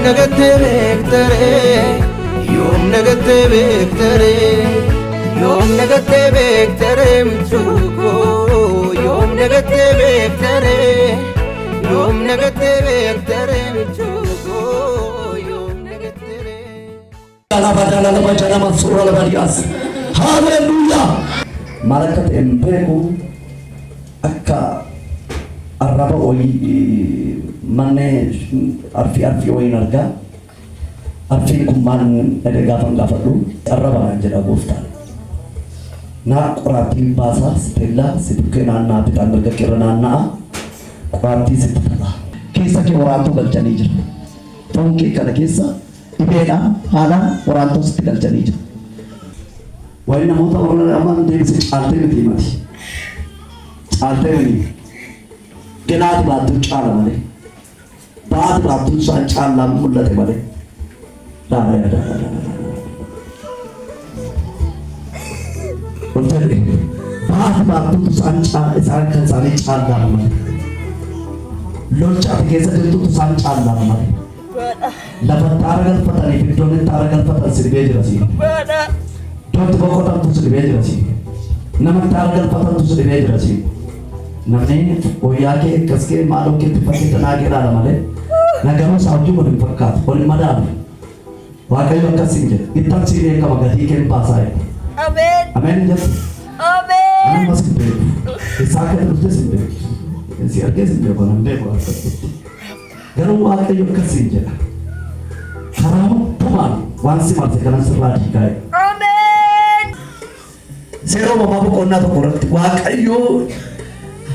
nagatte beektare yoom nagatte beektare yoom nagatte beektare michuko yoom nagatte beektare yoom nagatte beektare michuko yoom nagatte Hallelujah. Malakat empeku akka arraba oyi manne arfi oyin arga arfi kumman ede gafan gafadu arraba jeda gofta na qurati basa stella sidukena na bitan berga kirana na qurati sidutala kisa ke waratu galchani jir tonke kala kisa ibeda hala waratu sidgalchani jir wayna mota orana aman devis alternative mati alternative kenat batu chala male baat batu sa chala mullate male da betul baat batu sa chala kan sani chala male lonca kesa itu sa chala male dapat taragal patani pitone taragal patan sirbe jerasi Tuan bokota tu sudah belajar sih. Nama targal patah tu sudah belajar sih. Namanya oya ke kaske malu ke tempat kita nak kira ramai. Nagamu sahaja boleh berkat, boleh madal. Wakai wakai sinje. Itam sini yang kamu gati ke pasai. Amen. Amen jas. Amen. Amen masih beri. Isaknya terus sinje. Siapa sinje konon deh buat. Garu wakai wakai sinje. Karam tuan wansi masih kena serladi kai. Zero mama konna to korat waaqayyo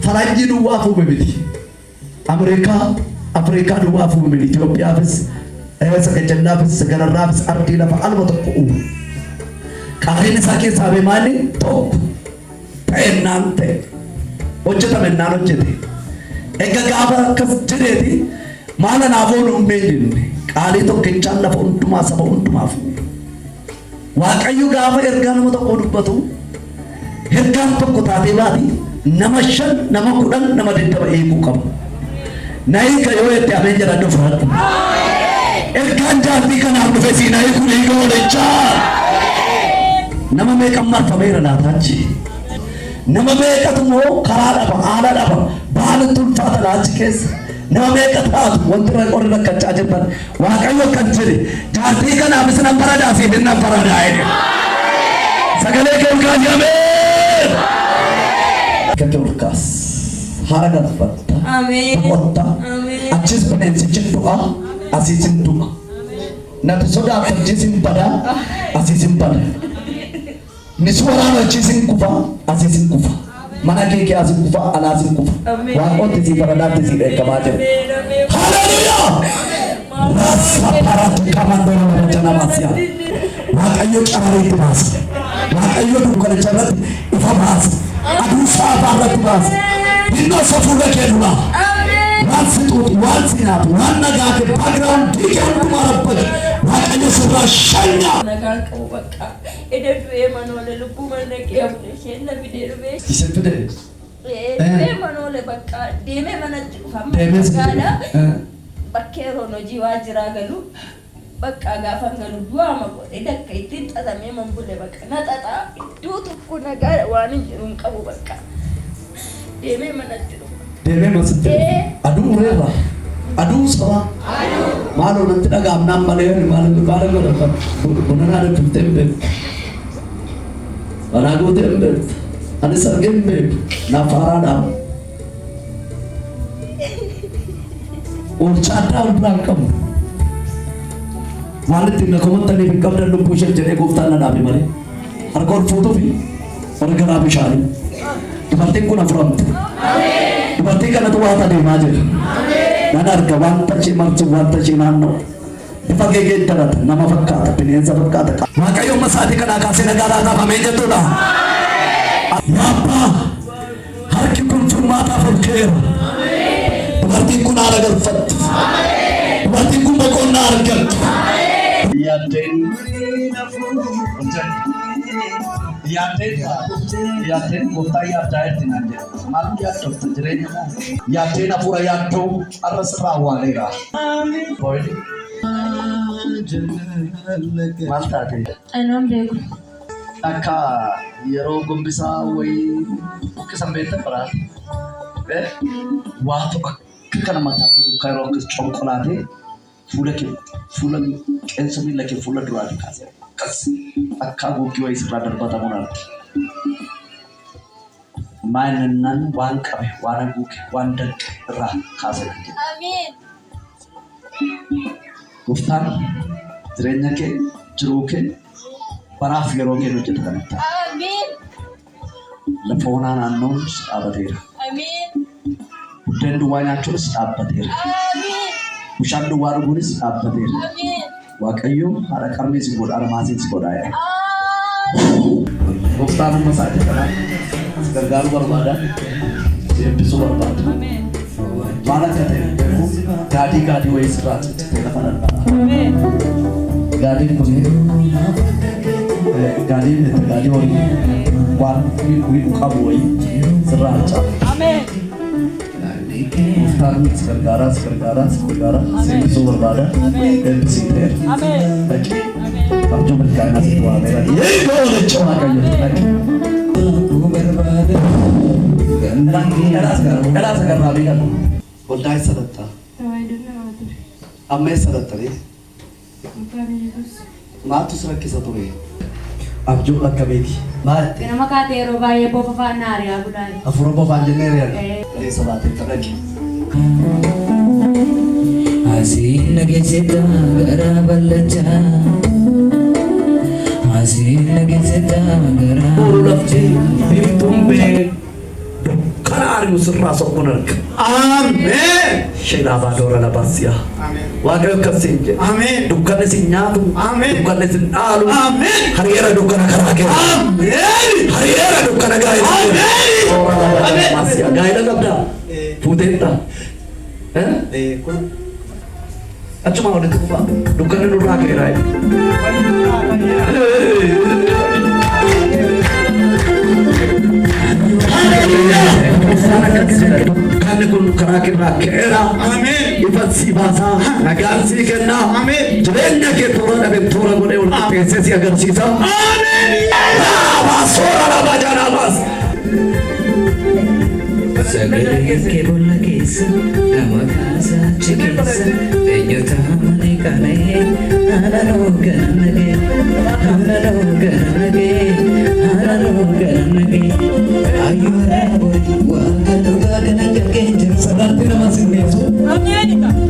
faranji duwa fu bebiti Afrika duwa fu bebiti Ethiopia bis sakajalla bis sagarra bis ardina fa alba to karin sake sabe mani to penante ochata menano chete ega gaba kas jireti mala na vonu mendin kali to kenchalla fa untuma saba untuma fu waaqayyo gaba ergana mo to kodubatu Herkan tokko taatee baati nama shan nama kudhan nama deddeebi'a eeguu qabu. Naayika yoo itti ameen jedhan fudhadhu. Ergaan jaartii kanaaf dhufe si naayiku dhiiga oolchaa. Nama meeqan marfameera laataachi. Nama meeqatu moo karaa dhaba haala dhaba baala tulfaata laachi keessa. Nama meeqa taatu wanti qorri rakkachaa jirtan waaqayyo kan jedhe jaartii kanaaf isin baradaa fi dinna baradaa jedhe. Sagalee kee ulkaajame. Keturkas haragat fatta Amin. Fatta Achis penensi doa asisin doa Natu soda achisin pada asisin pada Niswara achisin kufa asisin kufa Mana keke asin kufa ala asin kufa Wako tisi pada tisi kamaje Hallelujah Rasa para kamandoro wajana masya Wakayo chari tibas Wakayo tukare charat ifabas Aduh sahabat tugas, ini safura kedua. Wan situt, wan sinat, wan naga ke background tiga tumara pad, wakanya sudah shanya. Naga kamu bakal, ada dua manole lupu mana kiam nasihat nabi derbe. Kisah tu deh. Dua manole bakal, dia mana faham? Ada, bakero no jiwa jiragalu. Bakka gaafan galu du'a mako edakka ittiin xaxamee mambulle bakka na xaxaa iddoo tokko nagaa waan hin jiru hin qabu bakka deemee manatti dhufa. Deemee masitti aduu ureerra aduu saba maaloo natti dhagaamnaan malee maala godhatan bunanaa dhaggeeffate hin beeku banaa gootee hin beektu anis argee hin beeku naaf haaraadhaan oolchaa addaa ol biraan qabu. Wanti na komentari fi kabda lu pushe jere gofta na nabi mare argol foto fi organa bishari dubartiin kun aframte dubartiin kana tu wata de majir nana arga wanta chi marchi wanta chi nanno ifa gege tarat nama fakkata bineensa fakkata waaqayyo masaati kana kaasee nagaadhaa dhaabamee jettuudha yaabba harki kun furmaataaf ol ka'eera dubartiin kun haala galfatti dubartiin kun boqonnaa argattu Yaten kota yaaddaa dinande malu yaaddoofta jireenya moo yaadeen hafuura yaaddoo arra sirraa awwaaleera. Maltaate. Anon beeku. Akka yeroo gombisaa wayii buqqisan beektan biraati. Waa tokko akka kana mataa jiru kan yeroo akkas conkolaatee fuula qeensa miila kee fuula duraatii kaasee akkas akka haguuggii wayii sirraa darbatamuun arge. Maayinan waan qabe waan haguuge waan danqe irraa kaasee arge. Amiin. Gooftaan jireenya kee jiruu kee baraaf yeroo kee hojjetu kanatti. Amiin. Lafa onaa naannoon dhaabateera. Amiin. Buddeen duwwaa nyaachuunis dhaabbateera. Amiin. Bishaan duwwaa dhuguunis dhaabbateera. Amiin. Waaqayyo haadha qarmees godha armaasiis godha. Amiin. Gooftaan amma sa'aatii kanaa gargaaruu barbaada. Eebbisuu barbaada. Amiin. Maal akka ta'e beeku gaadii wayii sirraa ciccitee lafa darbaa. Amiin. Gaadiin kun gaadii wayii waan miidhuu qabu wayii sirraa caala. Amiin. Gooftaan gargaaraa eebbisuu barbaada. Eebbisii ta'eera. Amiin. Dhaqi. Abjuu milkaa'inaa sitti waameera. Yeegoo jecha waaqayyo dhaqi. Dhalaasa garraa beekamu. Waldaa eessa dhattaa? Amma eessa dhattanii? Maaltu si rakkisa ture? Abjuu akka beeki. Maalti? Nama kaatee yeroo baay'ee bofa faana hariyaa guddaa. Hafuura bofaan jennee reera. Eessa baatee dhaqi. Asiin nageessita garaa bal'achaa. Asiin nageessita garaa. Lafti biiftuun bee dukkana ari'u sirraa sokkuun arga. Ameen. Sheelaa doora labaasiya. Waaqayyo akkasiin jedhe. Ameen. Dukkanni si nyaatu. Ameen. Dukkanni si dhaalu. Ameen. Hariyeera dukkana karaa keessa. Ameen. Hariyeera dukkana gaa'ela. Ameen. Doora labaasiya. Gaa'ela qabdaa. Fuuteetta. Achuma walitti kufa. Dukkanni nurraa keeraa. Kanni kun karaa keerraa keera. Ifan si baasaa. Nagaan si kenna. Jireenya kee toora dhabe toora godhee ol qixxeessee si agarsiisa. Soora lama jaalabaas. Sagalee kee bolla keessa nama kaasaa achi keessa eenyota malee qalee haadhaloo garanagee haadhaloo garanagee haadhaloo garanagee ayyooraa borii waaqa dhugaa ganagagee jiru Sadartii nama sinneessu.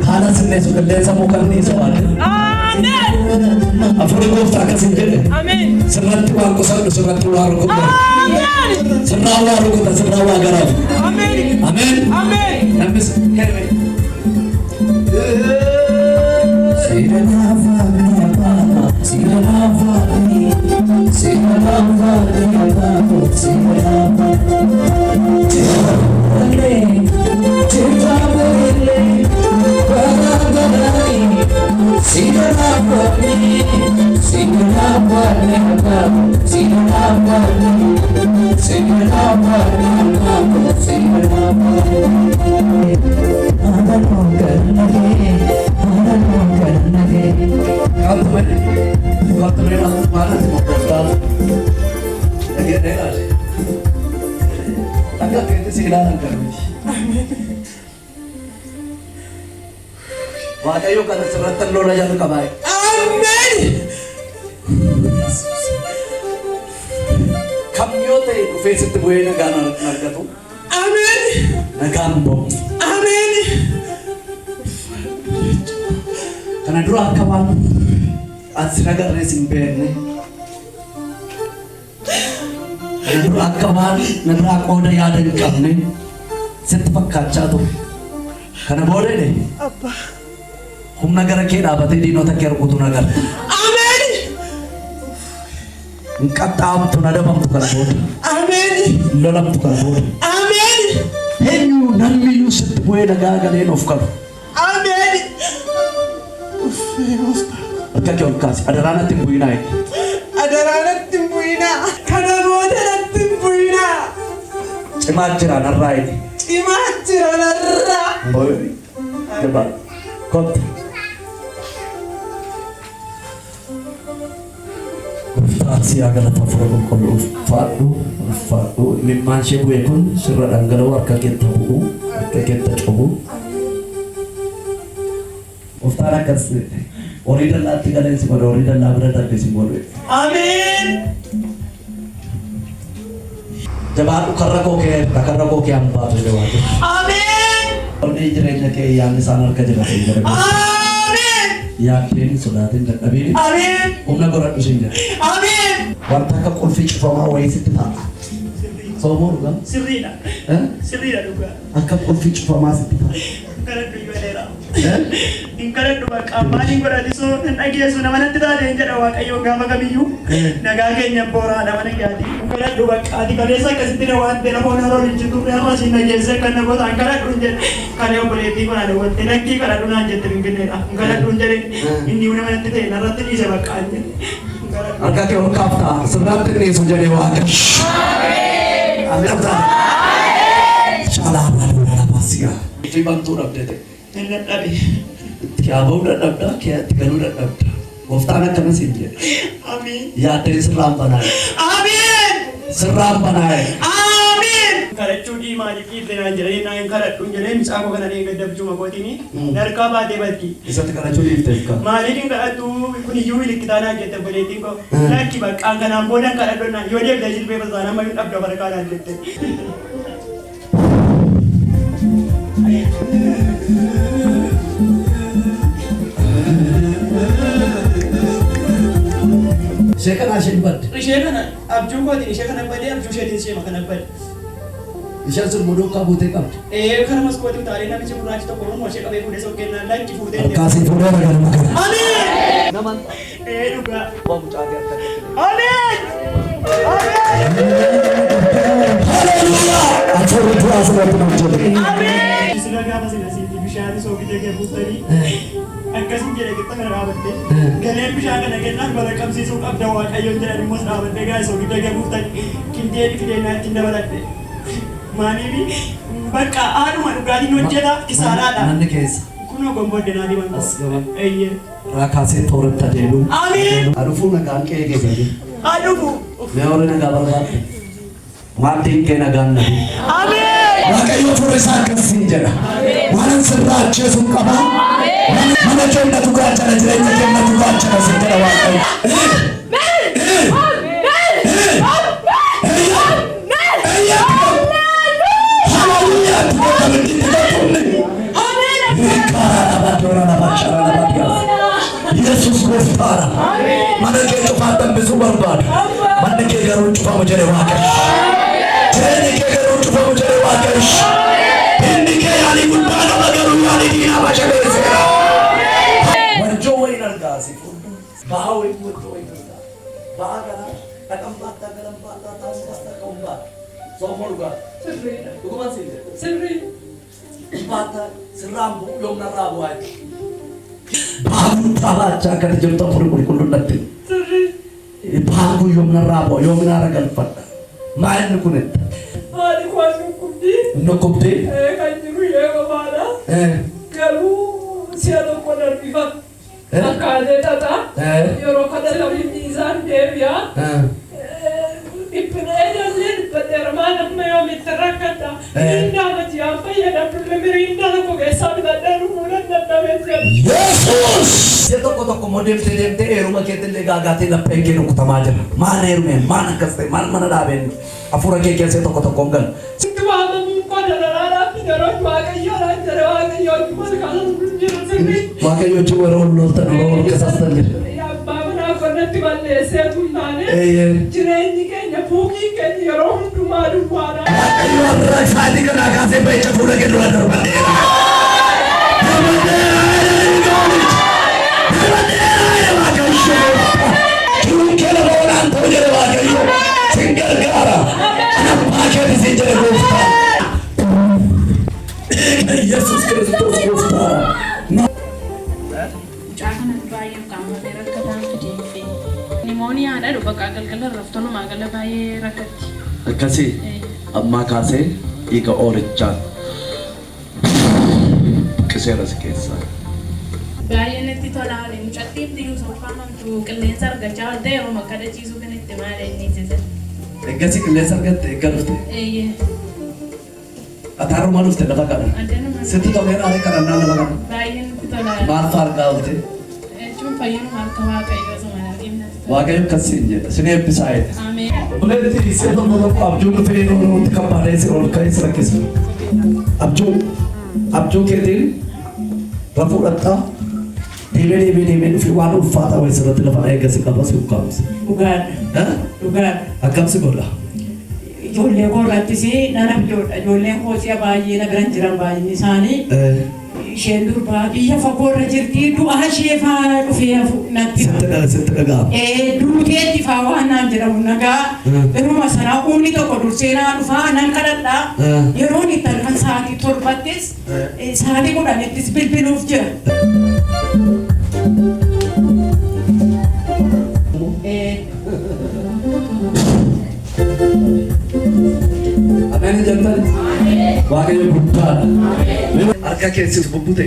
Haala sinneessu qilleensa mukaan dhiisa waan. Afurii gooftaa akkasiin jedhe. Sirratti waan qusadhu sirratti waa rukuta. Sirraa waa rukuta sirraa waa garaatu. Ameen. Nambis kename. Waaqayyo kana sirratti lola jallu qabaa. Ameen. Kam yoo ta'e dhufee sitti bu'ee nagaan argatu. Ameen. Nagaan bo'u. Ameen. Kana dura akka waan asi nagarrees hin beekne. Kana dura akka waan narraa qooda yaada hin qabne sitti fakkaachaa ture. Kana boodee humna gara kee dhaabatee diinota kee rukutu nagar. Ameen. Nqaxxaamtu nadabamtu kana booda. Ameen. Lolamtu kana booda. Ameen. Eenyu namni iyyuu sitti bu'ee nagaa galeen of qabu. Ameen. Harka kee ol kaasi. Adaraa natti hin bu'inaa jedhe. Adaraa natti hin bu'inaa. Kana booda natti hin bu'inaa. Cimaa jira narraa jedhe. Cimaa jira narraa. Jabaa. Kotta. Gooftaan si galata fura qulqulluu ulfaadhu imimmaan ishee bu'e kun sirra dhangala'u harka keetta bu'u harka keetta cubu gooftaan akkas horii dallaatti galeensi godhe horii dallaa bira darbisi godhe. Amiin. Jabaadhu karra koo kee hambaatu jedhe waaqni. Amiin. Onni jireenya kee yaadni isaan harka jedhate hin darbe. Yaadeen sodaatiin dadhabeen. Amiin. Humna godhadhu siin jedhe. Amiin. Wanta akka qulfii cufamaa wayii sitti ta'a. Soomoo dhugaa? Sirriidha. Sirriidha dhugaa. Akka qulfii cufamaa sitti ta'a. Kadhadhu iyyooleera. Hin kadhadhu bakka maaliin godhati soo hin dhageessu nama natti taate hin jedha Waaqayyo gaafa kamiyyuu nagaa keenya booraadha mana yaati. Hin kadhadhu bakka ati kaleessa akkasitti na waan ta'e lafoon haroo hin jirtu irraa siin dhageesse kan na goota hin kadhadhu hin jedhe kalee obboleettii kun haadha wanti lakkii kadhadhu naan jette hin kenneedha. Hin kadhadhu hin jedhe inni nama natti ta'e narratti dhiise bakka hin jedhe. Harka kee ol kaaftaa sirraatti dhiisu jedhee Waaqayyo. Amiin. Shalaa baaduu dhala baasigaa. Itti bantuu dhabdete. Hin dadhabe. Itti yaaba'uu dadhabda, itti galuu dadhabda. Gooftaan akkanas hin jedhe. Amiin. Yaaddeen sirraan banaa'e. Amiin. Sirraan banaa'e. Amiin. Kadhachuu maaliif dhiifte naan jedhanii naan hin kadhadhu jedhee mucaa koo kana eeggaddabchuu makootiini darkaa baatee baddi. Isatti kadhachuu dhiifteef ka. Maaliif hin kadhadhu kun iyyuu milikitaa naan jette obboleettiin koo. Lakki baqqaan kanaan booda hin kadhadhu naan yoo deebitee jilbee basaan amma hin dhabda barkaa naan jette. Ishee kana isheen badde. Ishee kana abjuu gootiin ishee kana badde abjuu isheetiin ishee kana badde. Isheen sun muduu akka buutee qabdi. Kana maskootii utaalee namichi gurraachi tokko Oromoo ishee qabee fuudhee sokkennaan lakki fuudhee. Harkaasii fuudhee ragaa nama kana. Amiin. Naman. Dhugaa. Mucaa gadi akka ta'e. Amiin. Haleluuyaa. Achoorri turaa asirratti nama jedhe. Amiin. Sila gaafa sila sitti bishaan sookitee gadi buustanii. Akkasii jedhe qixxa kana dhaabattee galeen bishaan kana kennaan bara qabsiisuu qabda Waaqayyoon jedhan immoo dhaabattee gaa isa gidda gabuuftani qindeen fideenyaa ittiin dabaladhe maaliif bakka haadhuma dhugaatiin hojjeta isaadhaadha. Manni keessa kunoo gomboodde naa diban as gaban eeyyee raakaasee tooretta deemu. Amiin. Adufuu nagaan qe'ee keessatti. Adufu. Mee horii nagaa barbaadde maaddiin kee nagaan nabi. Amiin. Waaqayyo fuula isaa akkasii jedha. Waan sirraa ajjeesuun qaba. Mana jannatu gaachana jireenya jannatu gaachana si jedha Waaqayyo. Yesus gooftaadha. Mana kee cufaan dambisuu barbaadu. Manni kee garuu cufamu jedhe Waaqayyo. Jireenyi kee garuu cufamu jedhe Waaqayyo. Inni kee yaali guddaa nama garuu yaali diinaa bashaleesseera. Wanjoo wayin argaasi baha wayin wanjoo wayin argaasi. Baha kana dhaqan baattaa galan baattaa taasisa baattaa ka'uun baattaa. Soomoo dhugaa. Sirriidha. Dhugumaan siin jedhe. Sirrii. Baattaa sirraan bu'u yoomnarraa bu'aa. Bahan tabacha akkati jirtu afurii qulqulluun dhatti. Bahan kun yoomnarraa bu'a yoomnarra galfadha. Maalin kun itti? Haali kun nukkubdii. Nukkubdii? Kan jiru yeroo baadha. Garuu si'a tokko darbifata. Akkaatee tata. Yeroo kana lafiin isaan deebi'a. Dhiphina eegalee dhiphateeramaa namni yoomitti rakkata. Mirindaamati yaa fayyadamnu mirindaa tokko keessaa bitadhee dhumuudhaan dadhabee jedhu. Yesuus! Ishee tokko modeemtee deemtee heeruma keetillee gaagaatee lapheen kee rukutamaa jira. Maal heerumeen maal akkas ta'e maal mana dhaabeen hafuura kee keessee tokko galu. Sitti waamamuun qoda daraaraatti yeroo Waaqayyoodhaan jedhe Waaqayyoo maal kaasatu jira sirrii. Waaqayyoo jiru yeroo ollooltan yeroo ol kasaastan jira. Natti balleessee tuntaane jireenyi keenya buukii keenya yeroo hundumaa duwwaadha. Waaqayyo warra isaatii kanaa kaasee ba'icha fuula kee dura darbateera. Turuun kee lafa olaan ta'u jedhe Waaqayyo sin gargaara. Abbaa keetii sin jedhe gooftaa. Yesuus Kiristoos gooftaa. Nimooniyaadha dhufa galgala raftoon magaalaa baay'ee rakkatti. Akkasii ammaa kaasee dhiiga oorichaan qiseera si keessaa. Baay'ee natti tola mucattiin diyyuu soofaan hamtuu qilleensa argachaa waan ta'e yeroo makka dachiisuu kana maal inni jese. Eeggasi qilleensa argatte eeggaluutte. Eeyyee. Ataaruu maal dhufte lafa kana? Addanuma. Sitti toleera haala kadhannaa lafa kana. Baay'ee nutti tola. Maal fa'aa argaa oolte? Jechuun fayyinuma harka waaqayyoo osoo mana dhimma. Waaqayyo akkasiin jedha. Sin eebbisaa jedha. Ameen. Buleetti isee tokko tokko abjuu dhufee nuti kabbaalee si ol ka'ee si rakkisu. Abjuu keetiin rafuu dhaqxaa deemee dhufee waan ulfaataa wayii sirratti lafa eeggasi qaba si ukkaamsa. Dhugaadha. Dhugaadha. Akkamsi godha? Ijoollee koorrattis nan abjoodha. Ijoolleen koosii baay'ee na biran jiran baay'inni isaanii. Isheen durbaa biyya fagoorra jirti. Du'a ishee faa dhufee natti. Sitti dhaga'ama. Duuteetti faa waan naan jedhamu nagaa. Yeruma sanaa uumni tokko durseenaa dhufaa nan kadhadhaa. Yeroon itti halkan sa'aatii torbattis sa'aatii 10 bilbiluuf jira. Amen jantan. Waaqayyo guddaadha. Harka keessis bubbute.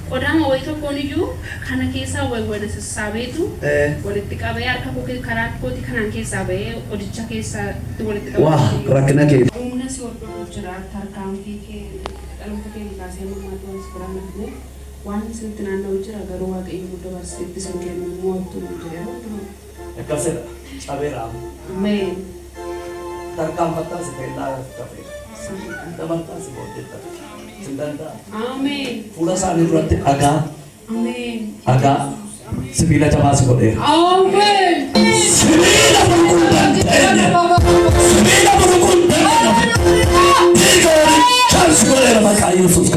Qodaama wayii tokkoon iyyuu kana keessaa wayii sassaabeetu walitti qabee harka koo karaa kooti kanaan keessaa bahee qodicha keessaa walitti qabee. Waa rakkina kee. Humna si hordofuu jira tarkaanfii kee dhaloota kee kaasee mammaatti waan si biraan hafne waan isinitti naanna'u jira garuu waaqayyo guddaa barsiisetti isin kennu mo'attu jedhee Akkasidha. Cabeera. Ameen. Tarkaanfattaa si ta'e laa kafee. Dabartaa si booddetta. Sin danda'a. Ameen. Fuula isaanii duratti dhagaa. Ameen. Dhagaa. Sibiila jabaa si godheera. Ameen. Sibiila burqultanteenya. Sibiila burqultanteenya. Dhiiga waliin si godheera maqaa Yesuus.